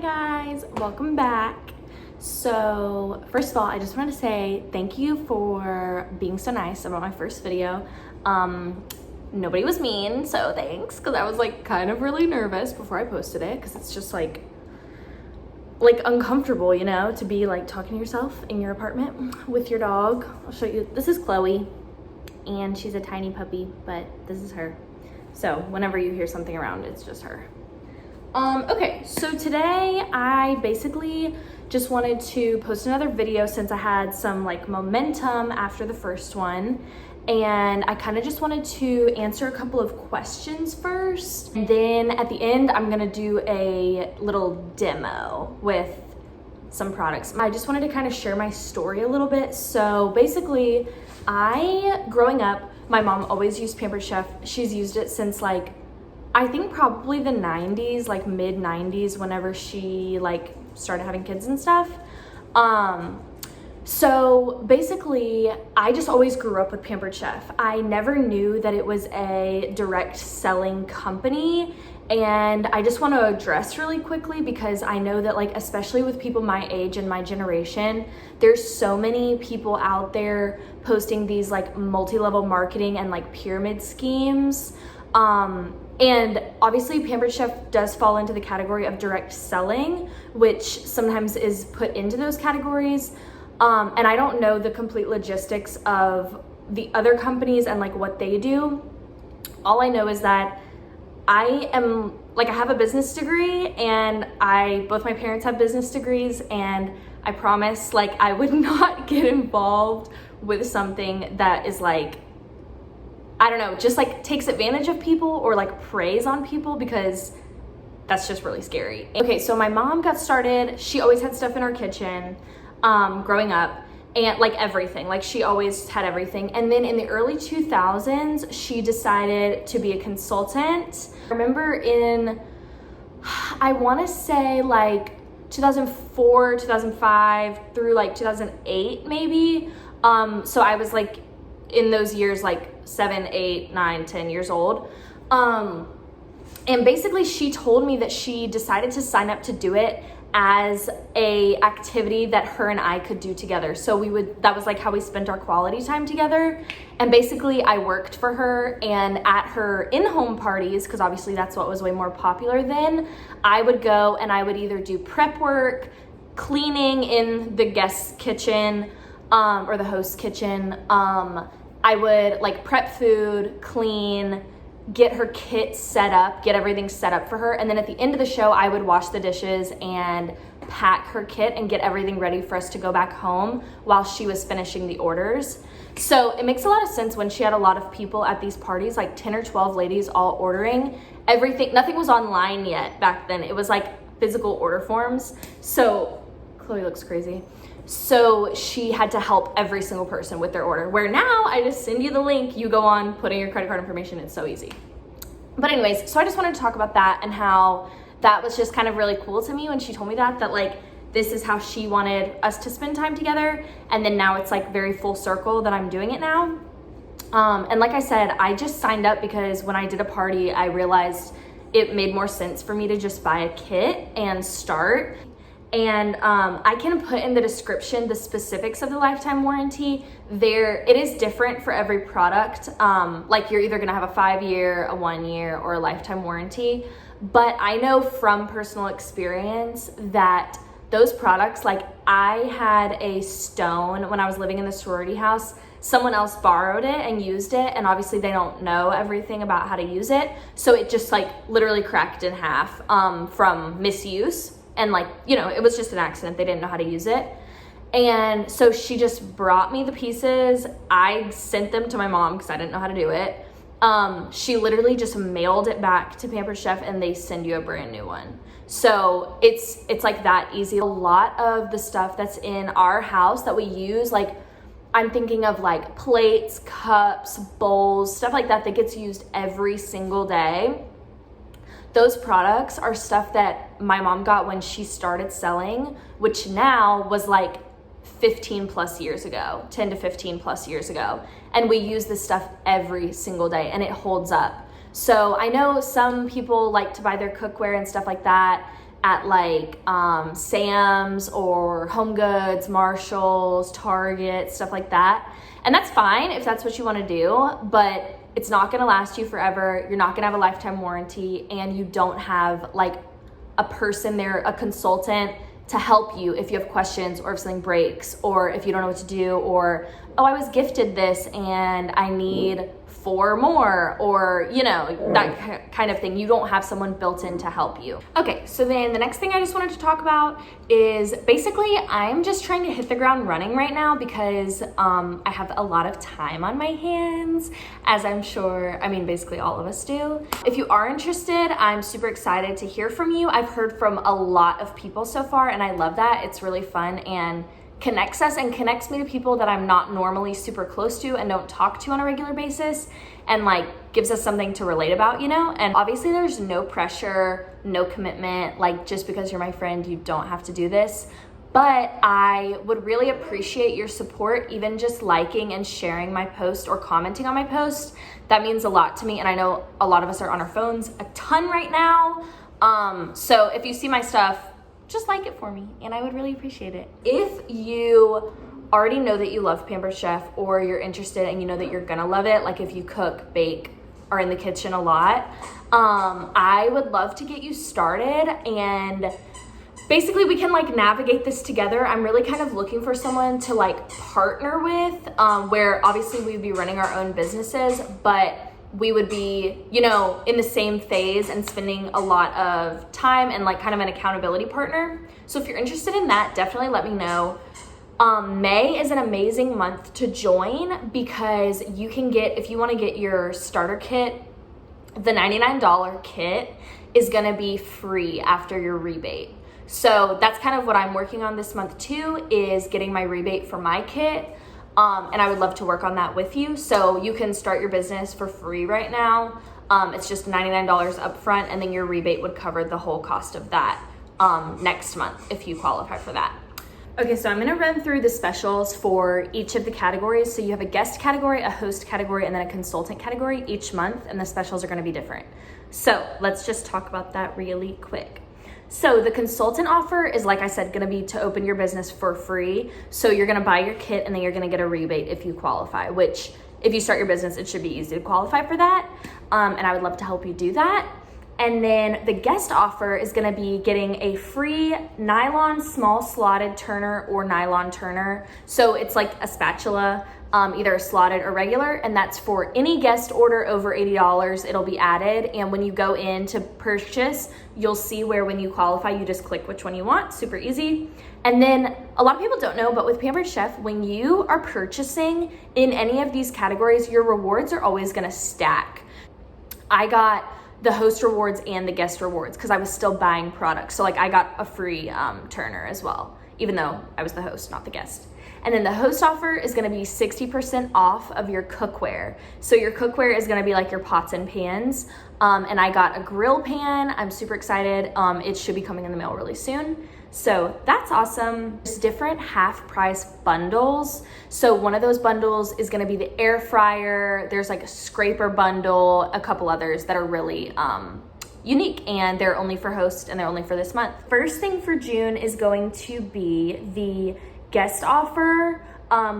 Hi guys, welcome back. So first of all, I just wanted to say thank you for being so nice about my first video. Nobody was mean, so thanks, because I was like kind of really nervous before I posted it, because it's just like uncomfortable, you know, to be like talking to yourself in your apartment with your dog. I'll show you. This is Chloe, and she's a tiny puppy, but this is her. So whenever you hear something around, it's just her. Okay, so today I basically just wanted to post another video since I had some like momentum after the first one, and I kind of just wanted to answer a couple of questions first, and then at the end I'm gonna do a little demo with some products. I just wanted to kind of share my story a little bit. So basically, growing up, my mom always used Pampered Chef. She's used it since like I think probably the 90s, like mid 90s, whenever she like started having kids and stuff. So basically I just always grew up with Pampered Chef. I never knew that it was a direct selling company. And I just want to address really quickly, because I know that like, especially with people my age and my generation, there's so many people out there posting these like multi-level marketing and like pyramid schemes. And obviously Pampered Chef does fall into the category of direct selling, which sometimes is put into those categories. And I don't know the complete logistics of the other companies and like what they do. All I know is that I have a business degree, and both my parents have business degrees, and I promise like I would not get involved with something that is like, I don't know, just like takes advantage of people or like preys on people, because that's just really scary. Okay, so my mom got started, she always had stuff in her kitchen growing up, and like everything, like she always had everything. And then in the early 2000s, she decided to be a consultant. I remember I wanna say like 2004, 2005 through like 2008 maybe. So I was like in those years like 7, 8, 9, 10 years old. And basically she told me that she decided to sign up to do it as a activity that her and I could do together. So that was like how we spent our quality time together. And basically I worked for her, and at her in-home parties, because obviously that's what was way more popular then, I would go and I would either do prep work, cleaning in the guest's kitchen, or the host's kitchen. I would like prep food, clean, get her kit set up, get everything set up for her. And then at the end of the show, I would wash the dishes and pack her kit and get everything ready for us to go back home while she was finishing the orders. So it makes a lot of sense when she had a lot of people at these parties, like 10 or 12 ladies all ordering everything. Nothing was online yet back then. It was like physical order forms. So Chloe looks crazy. So she had to help every single person with their order, where now I just send you the link, you go on, put in your credit card information, it's so easy. But anyways, so I just wanted to talk about that and how that was just kind of really cool to me when she told me that like this is how she wanted us to spend time together. And then now it's like very full circle that I'm doing it now. And like I said, I just signed up because when I did a party, I realized it made more sense for me to just buy a kit and start. And I can put in the description the specifics of the lifetime warranty. It is different for every product. Like you're either gonna have a 5-year, a 1-year, or a lifetime warranty. But I know from personal experience that those products, like I had a stone when I was living in the sorority house. Someone else borrowed it and used it, and obviously they don't know everything about how to use it. So it just like literally cracked in half from misuse. And like, you know, it was just an accident. They didn't know how to use it. And so she just brought me the pieces. I sent them to my mom because I didn't know how to do it. She literally just mailed it back to Pampered Chef, and they send you a brand new one. So it's like that easy. A lot of the stuff that's in our house that we use, like I'm thinking of like plates, cups, bowls, stuff like that gets used every single day. Those products are stuff that my mom got when she started selling, which now was like 15 plus years ago, 10 to 15 plus years ago. And we use this stuff every single day, and it holds up. So I know some people like to buy their cookware and stuff like that at like Sam's or Home Goods, Marshalls, Target, stuff like that. And that's fine if that's what you want to do, but it's not going to last you forever. You're not going to have a lifetime warranty, and you don't have like a person there, a consultant, to help you if you have questions or if something breaks or if you don't know what to do, or, oh, I was gifted this and I need 4 more, or, you know, that kind of thing. You don't have someone built in to help you. Okay, so then the next thing I just wanted to talk about is basically I'm just trying to hit the ground running right now because I have a lot of time on my hands, as I'm sure, I mean, basically all of us do. If you are interested, I'm super excited to hear from you. I've heard from a lot of people so far, and I love that. It's really fun and connects us and connects me to people that I'm not normally super close to and don't talk to on a regular basis, and like gives us something to relate about, you know? And obviously there's no pressure, no commitment, like just because you're my friend, you don't have to do this. But I would really appreciate your support, even just liking and sharing my post or commenting on my post. That means a lot to me, and I know a lot of us are on our phones a ton right now. So if you see my stuff, just like it for me, and I would really appreciate it. If you already know that you love Pampered Chef, or you're interested and you know that you're gonna love it, like if you cook, bake, are in the kitchen a lot, I would love to get you started, and basically we can like navigate this together. I'm really kind of looking for someone to like partner with, where obviously we'd be running our own businesses, but we would be, you know, in the same phase and spending a lot of time, and like kind of an accountability partner. So if you're interested in that, definitely let me know. May is an amazing month to join because you can get, if you want to get your starter kit, the $99 kit is going to be free after your rebate. So that's kind of what I'm working on this month too, is getting my rebate for my kit. And I would love to work on that with you. So you can start your business for free right now. It's just $99 upfront, and then your rebate would cover the whole cost of that next month if you qualify for that. Okay, so I'm gonna run through the specials for each of the categories. So you have a guest category, a host category, and then a consultant category each month, and the specials are gonna be different. So let's just talk about that really quick. So the consultant offer is, like I said, gonna be to open your business for free. So you're gonna buy your kit, and then you're gonna get a rebate if you qualify, which if you start your business, it should be easy to qualify for that. And I would love to help you do that. And then the guest offer is gonna be getting a free nylon small slotted turner or nylon turner. So it's like a spatula, either a slotted or regular, and that's for any guest order over $80, it'll be added. And when you go in to purchase, you'll see where when you qualify, you just click which one you want, super easy. And then a lot of people don't know, but with Pampered Chef, when you are purchasing in any of these categories, your rewards are always gonna stack. I got the host rewards and the guest rewards because I was still buying products. So like I got a free turner as well, even though I was the host, not the guest. And then the host offer is gonna be 60% off of your cookware. So your cookware is gonna be like your pots and pans. And I got a grill pan. I'm super excited. It should be coming in the mail really soon. So that's awesome. There's different half price bundles. So one of those bundles is gonna be the air fryer. There's like a scraper bundle, a couple others that are really unique, and they're only for hosts and they're only for this month. First thing for June is going to be the guest offer,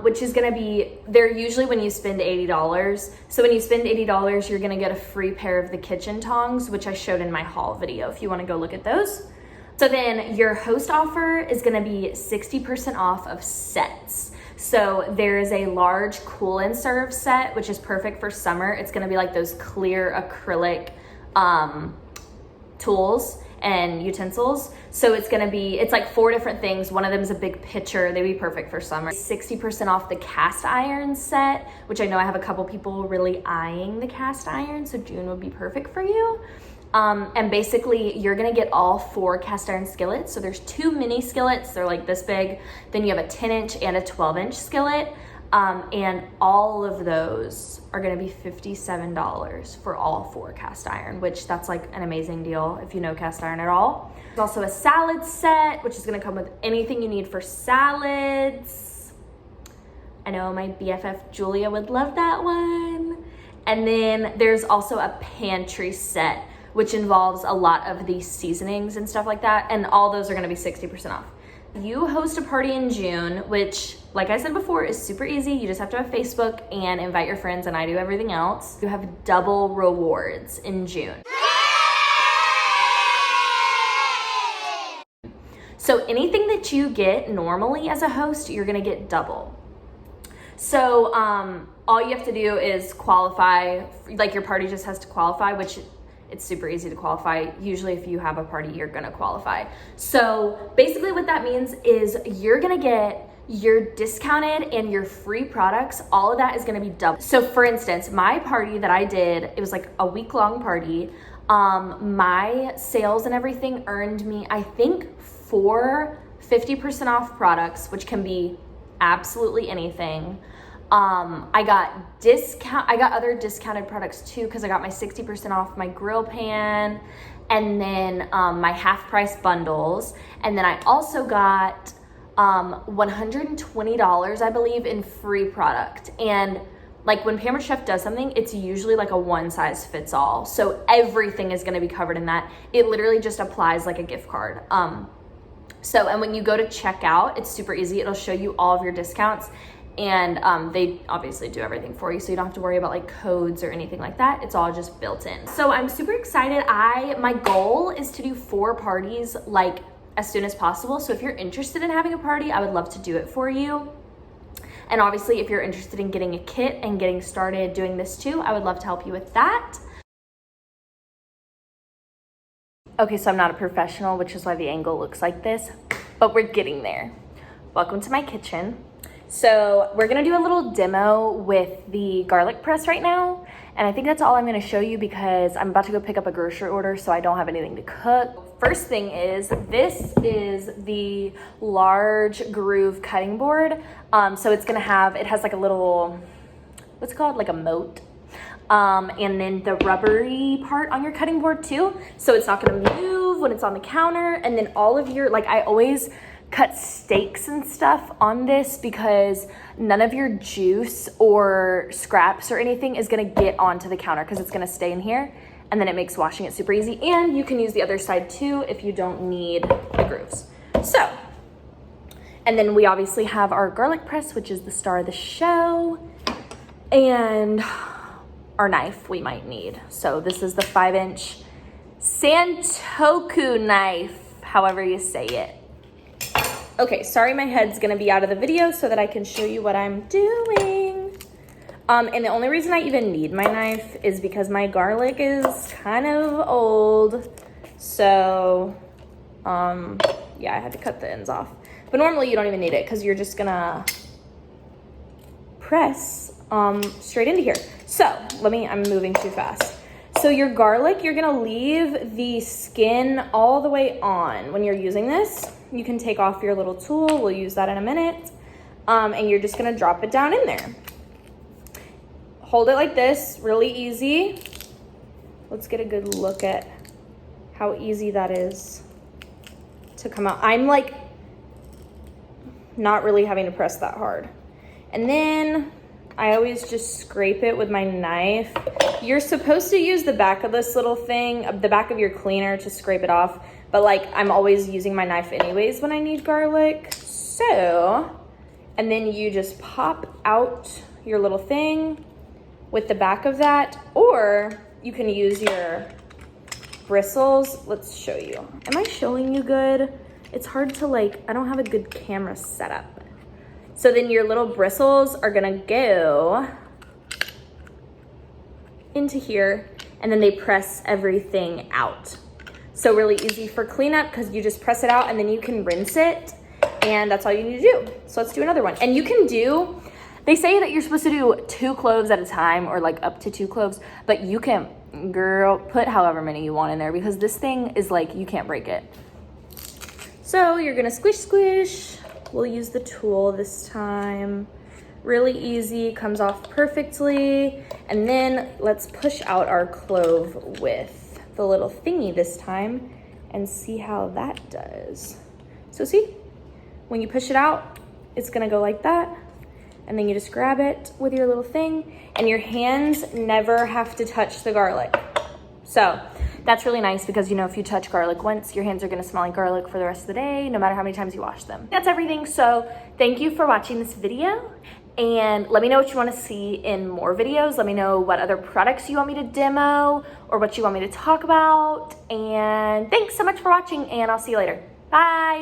which is gonna be, they're usually when you spend $80. So when you spend $80, you're gonna get a free pair of the kitchen tongs, which I showed in my haul video if you wanna go look at those. So then your host offer is gonna be 60% off of sets. So there is a large cool and serve set, which is perfect for summer. It's gonna be like those clear acrylic tools and utensils. So it's gonna be, it's like 4 different things. One of them is a big pitcher. They'd be perfect for summer. 60% off the cast iron set, which I know I have a couple people really eyeing the cast iron, so June would be perfect for you. And basically you're gonna get all 4 cast iron skillets. So there's 2 mini skillets, they're like this big. Then you have a 10-inch and a 12-inch skillet. And all of those are gonna be $57 for all 4 cast iron, which that's like an amazing deal if you know cast iron at all. There's also a salad set, which is gonna come with anything you need for salads. I know my BFF Julia would love that one. And then there's also a pantry set, which involves a lot of the seasonings and stuff like that. And all those are gonna be 60% off. You host a party in June, which, like I said before, is super easy. You just have to have Facebook and invite your friends, and I do everything else. You have double rewards in June. So anything that you get normally as a host, you're gonna get double. So all you have to do is qualify, like your party just has to qualify, which it's super easy to qualify. Usually if you have a party, you're gonna qualify. So basically what that means is you're gonna get your discounted and your free products, all of that is gonna be double. So for instance, my party that I did, it was like a week-long party. My sales and everything earned me, I think, 4 50% off products, which can be absolutely anything. I got other discounted products too, because I got my 60% off my grill pan, and then my half price bundles. And then I also got $120, I believe, in free product. And like when Pampered Chef does something, it's usually like a one size fits all. So everything is gonna be covered in that. It literally just applies like a gift card. And when you go to checkout, it's super easy. It'll show you all of your discounts. And they obviously do everything for you, so you don't have to worry about like codes or anything like that. It's all just built in. So I'm super excited. My goal is to do 4 parties like as soon as possible. So if you're interested in having a party, I would love to do it for you. And obviously if you're interested in getting a kit and getting started doing this too, I would love to help you with that. Okay, so I'm not a professional, which is why the angle looks like this, but we're getting there. Welcome to my kitchen. So we're gonna do a little demo with the garlic press right now. And I think that's all I'm gonna show you because I'm about to go pick up a grocery order, so I don't have anything to cook. First thing is, this is the large groove cutting board. So it has like a little, what's it called? Like a moat. And then the rubbery part on your cutting board too. So it's not gonna move when it's on the counter. And then all of your, like I always cut steaks and stuff on this because none of your juice or scraps or anything is gonna get onto the counter because it's gonna stay in here, and then it makes washing it super easy. And you can use the other side too if you don't need the grooves. So, and then we obviously have our garlic press, which is the star of the show, and our knife we might need. So this is the 5-inch Santoku knife, however you say it. Okay, sorry my head's gonna be out of the video so that I can show you what I'm doing. And the only reason I even need my knife is because my garlic is kind of old. So, yeah, I had to cut the ends off. But normally you don't even need it because you're just gonna press straight into here. So, I'm moving too fast. So your garlic, you're gonna leave the skin all the way on when you're using this. You can take off your little tool, we'll use that in a minute. And you're just gonna drop it down in there. Hold it like this, really easy. Let's get a good look at how easy that is to come out. I'm like not really having to press that hard. And then I always just scrape it with my knife. You're supposed to use the back of this little thing, the back of your cleaner, to scrape it off. But like, I'm always using my knife anyways when I need garlic. So, and then you just pop out your little thing with the back of that, or you can use your bristles. Let's show you. Am I showing you good? It's hard to I don't have a good camera setup. So then your little bristles are gonna go into here, and then they press everything out. So really easy for cleanup because you just press it out and then you can rinse it, and that's all you need to do. So let's do another one. And you can do, they say that you're supposed to do 2 cloves at a time, or like up to 2 cloves, but you can, girl, put however many you want in there because this thing is you can't break it. So you're gonna squish, squish. We'll use the tool this time. Really easy, comes off perfectly. And then let's push out our clove with the little thingy this time and see how that does. So see, when you push it out, it's gonna go like that. And then you just grab it with your little thing, and your hands never have to touch the garlic. So that's really nice because, you know, if you touch garlic once, your hands are gonna smell like garlic for the rest of the day, no matter how many times you wash them. That's everything. So thank you for watching this video. And let me know what you want to see in more videos. Let me know what other products you want me to demo or what you want me to talk about. And thanks so much for watching, and I'll see you later. Bye.